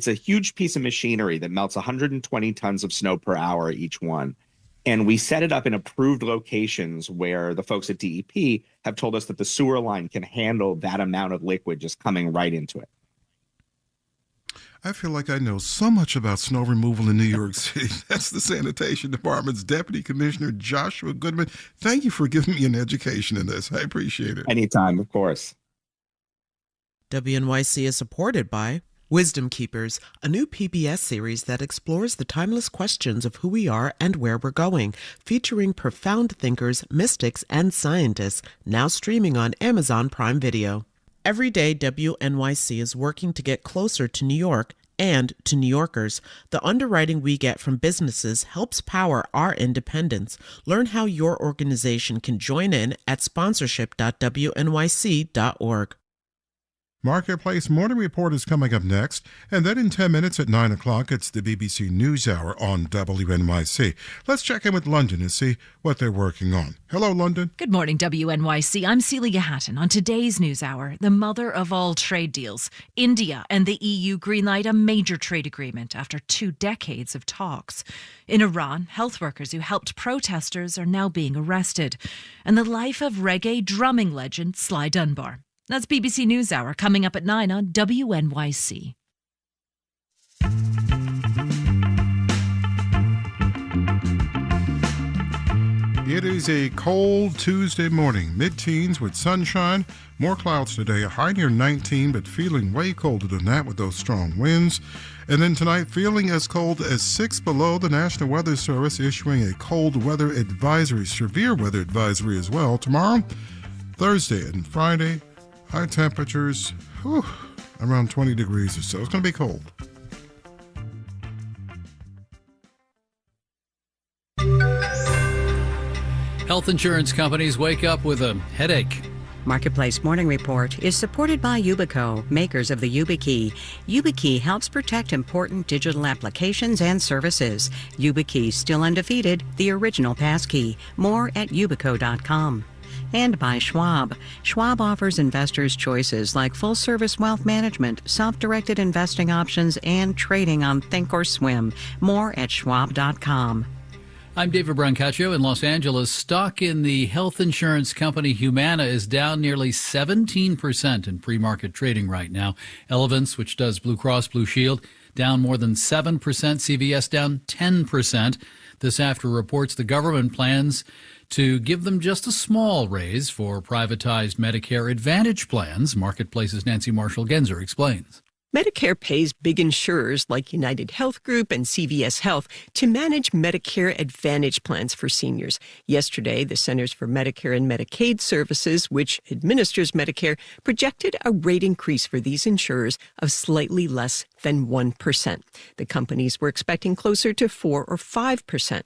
It's a huge piece of machinery that melts 120 tons of snow per hour each one. And we set it up in approved locations where the folks at DEP have told us that the sewer line can handle that amount of liquid just coming right into it. I feel like I know so much about snow removal in New York City. That's the Sanitation Department's Deputy Commissioner Joshua Goodman. Thank you for giving me an education in this. I appreciate it. Anytime, of course. WNYC is supported by Wisdom Keepers, a new PBS series that explores the timeless questions of who we are and where we're going, featuring profound thinkers, mystics, and scientists, now streaming on Amazon Prime Video. Every day, WNYC is working to get closer to New York and to New Yorkers. The underwriting we get from businesses helps power our independence. Learn how your organization can join in at sponsorship.wnyc.org. Marketplace Morning Report is coming up next, and then in 10 minutes at 9 o'clock, it's the BBC NewsHour on WNYC. Let's check in with London and see what they're working on. Hello, London. Good morning, WNYC. I'm Celia Hatton. On today's NewsHour, the mother of all trade deals, India and the EU greenlight a major trade agreement after 2 decades of talks. In Iran, health workers who helped protesters are now being arrested. And the life of reggae drumming legend Sly Dunbar. That's BBC NewsHour coming up at 9 on WNYC. It is a cold Tuesday morning, mid-teens with sunshine. More clouds today, a high near 19, but feeling way colder than that with those strong winds. And then tonight, feeling as cold as 6 below. The National Weather Service issuing a cold weather advisory, severe weather advisory as well. Tomorrow, Thursday and Friday, high temperatures, around 20 degrees or so. It's going to be cold. Health insurance companies wake up with a headache. Marketplace Morning Report is supported by Yubico, makers of the YubiKey. YubiKey helps protect important digital applications and services. YubiKey, still undefeated, the original passkey. More at yubico.com. And by Schwab. Schwab offers investors choices like full-service wealth management, self-directed investing options, and trading on Thinkorswim. More at schwab.com. I'm David Brancaccio in Los Angeles. Stock in the health insurance company Humana is down nearly 17% in pre-market trading right now. Elevance, which does Blue Cross Blue Shield, down more than 7%. CVS down 10%. This after reports the government plans to give them just a small raise for privatized Medicare Advantage plans. Marketplace's Nancy Marshall-Genzer explains. Medicare pays big insurers like United Health Group and CVS Health to manage Medicare Advantage plans for seniors. Yesterday, the Centers for Medicare and Medicaid Services, which administers Medicare, projected a rate increase for these insurers of slightly less than 1%. The companies were expecting closer to 4 or 5%.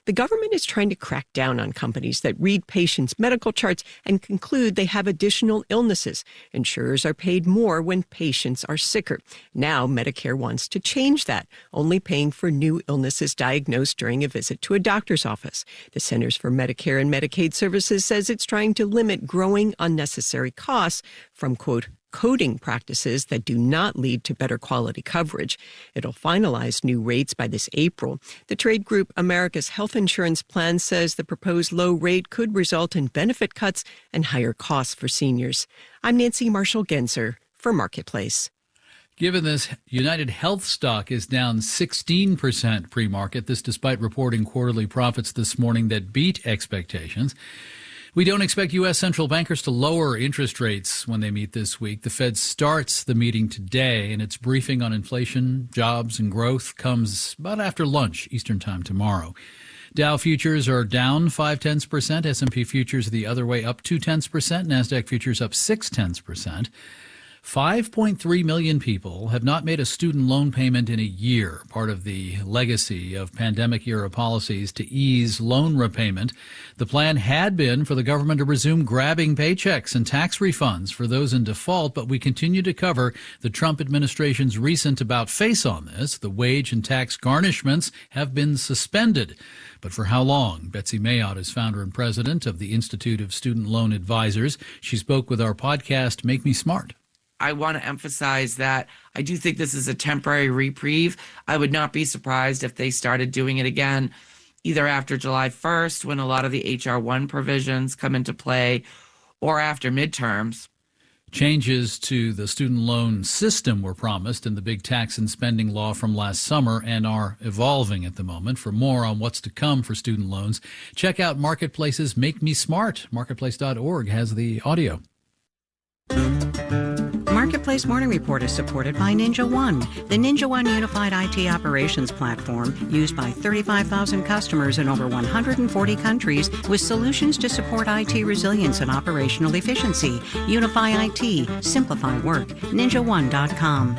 The government is trying to crack down on companies that read patients' medical charts and conclude they have additional illnesses. Insurers are paid more when patients are sicker. Now, Medicare wants to change that, only paying for new illnesses diagnosed during a visit to a doctor's office. The Centers for Medicare and Medicaid Services says it's trying to limit growing unnecessary costs from, quote, coding practices that do not lead to better quality coverage. It'll finalize new rates by this April. The trade group America's Health Insurance Plan says the proposed low rate could result in benefit cuts and higher costs for seniors. I'm Nancy Marshall-Genzer for Marketplace. Given this, United Health stock is down 16% pre-market. This despite reporting quarterly profits this morning that beat expectations. We don't expect U.S. central bankers to lower interest rates when they meet this week. The Fed starts the meeting today, and its briefing on inflation, jobs, and growth comes about after lunch, Eastern time tomorrow. Dow futures are down 0.5%. S&P futures the other way up 0.2%. NASDAQ futures up 0.6%. 5.3 million people have not made a student loan payment in a year, part of the legacy of pandemic-era policies to ease loan repayment. The plan had been for the government to resume grabbing paychecks and tax refunds for those in default, but we continue to cover the Trump administration's recent about-face on this. The wage and tax garnishments have been suspended. But for how long? Betsy Mayotte is founder and president of the Institute of Student Loan Advisors. She spoke with our podcast, Make Me Smart. I want to emphasize that I do think this is a temporary reprieve. I would not be surprised if they started doing it again, either after July 1st, when a lot of the HR1 provisions come into play, or after midterms. Changes to the student loan system were promised in the big tax and spending law from last summer and are evolving at the moment. For more on what's to come for student loans, check out Marketplace's Make Me Smart. Marketplace.org has the audio. Marketplace Morning Report is supported by Ninja One, the Ninja One unified IT operations platform used by 35,000 customers in over 140 countries with solutions to support IT resilience and operational efficiency. Unify IT, simplify work. NinjaOne.com.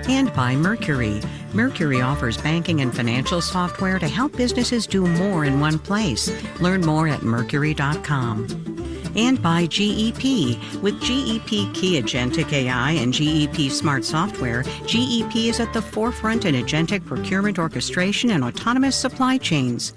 And by Mercury. Mercury offers banking and financial software to help businesses do more in one place. Learn more at Mercury.com. And by GEP. With GEP Key Agentic AI and GEP Smart Software, GEP is at the forefront in agentic procurement orchestration and autonomous supply chains.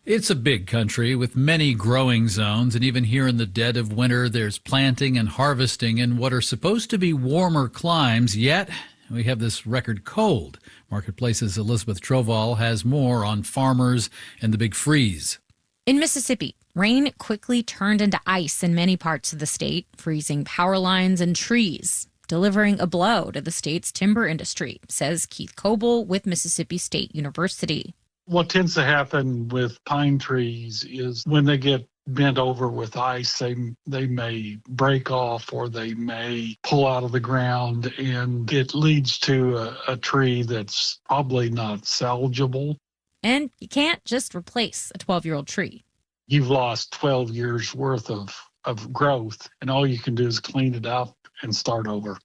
It's a big country with many growing zones, and even here in the dead of winter, there's planting and harvesting in what are supposed to be warmer climes, yet we have this record cold. Marketplace's Elizabeth Troval has more on farmers and the big freeze. In Mississippi, rain quickly turned into ice in many parts of the state, freezing power lines and trees, delivering a blow to the state's timber industry, says Keith Coble with Mississippi State University. What tends to happen with pine trees is when they get bent over with ice, they may break off or they may pull out of the ground, and it leads to a tree that's probably not salvageable. And you can't just replace a 12-year-old tree. You've lost 12 years worth of growth, and all you can do is clean it up and start over.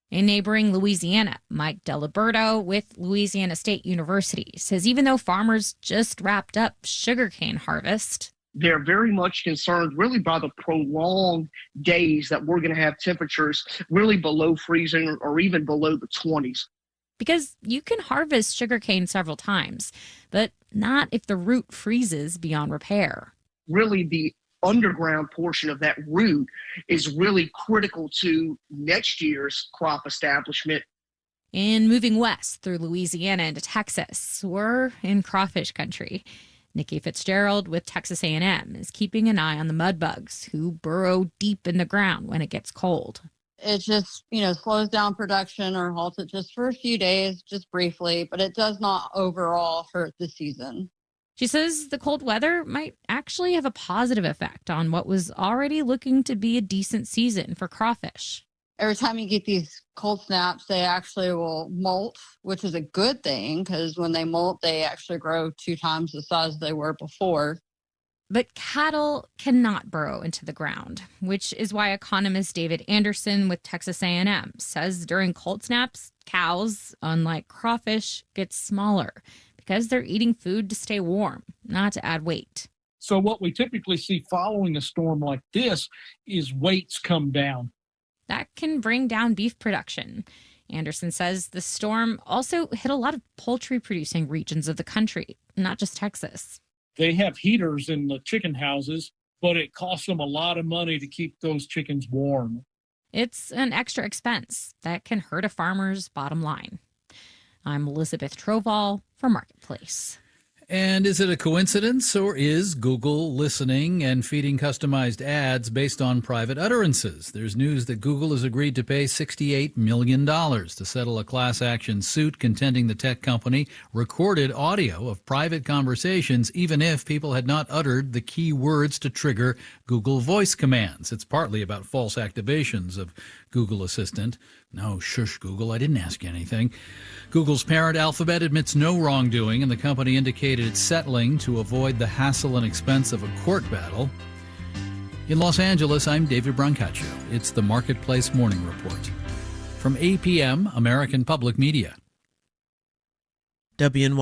In neighboring Louisiana, Mike Deliberto with Louisiana State University says even though farmers just wrapped up sugarcane harvest, they're very much concerned really by the prolonged days that we're going to have temperatures really below freezing or even below the 20s. Because you can harvest sugarcane several times, but not if the root freezes beyond repair. Really, the underground portion of that root is really critical to next year's crop establishment. In moving west through Louisiana into Texas, we're in crawfish country. Nikki Fitzgerald with Texas A&M is keeping an eye on the mud bugs who burrow deep in the ground when it gets cold. It just, slows down production or halts it just for a few days, just briefly, but it does not overall hurt the season. She says the cold weather might actually have a positive effect on what was already looking to be a decent season for crawfish. Every time you get these cold snaps, they actually will molt, which is a good thing because when they molt, they actually grow 2 times the size they were before. But cattle cannot burrow into the ground, which is why economist David Anderson with Texas A&M says during cold snaps, cows, unlike crawfish, get smaller because they're eating food to stay warm, not to add weight. So what we typically see following a storm like this is weights come down. That can bring down beef production. Anderson says the storm also hit a lot of poultry-producing regions of the country, not just Texas. They have heaters in the chicken houses, but it costs them a lot of money to keep those chickens warm. It's an extra expense that can hurt a farmer's bottom line. I'm Elizabeth Troval for Marketplace. And is it a coincidence, or is Google listening and feeding customized ads based on private utterances? There's news that Google has agreed to pay $68 million to settle a class action suit contending the tech company recorded audio of private conversations even if people had not uttered the key words to trigger Google voice commands. It's partly about false activations of Google Assistant. No, shush, Google, I didn't ask you anything. Google's parent Alphabet admits no wrongdoing, and the company indicated it's settling to avoid the hassle and expense of a court battle. In Los Angeles, I'm David Brancaccio. It's the Marketplace Morning Report. From APM, American Public Media. WNYC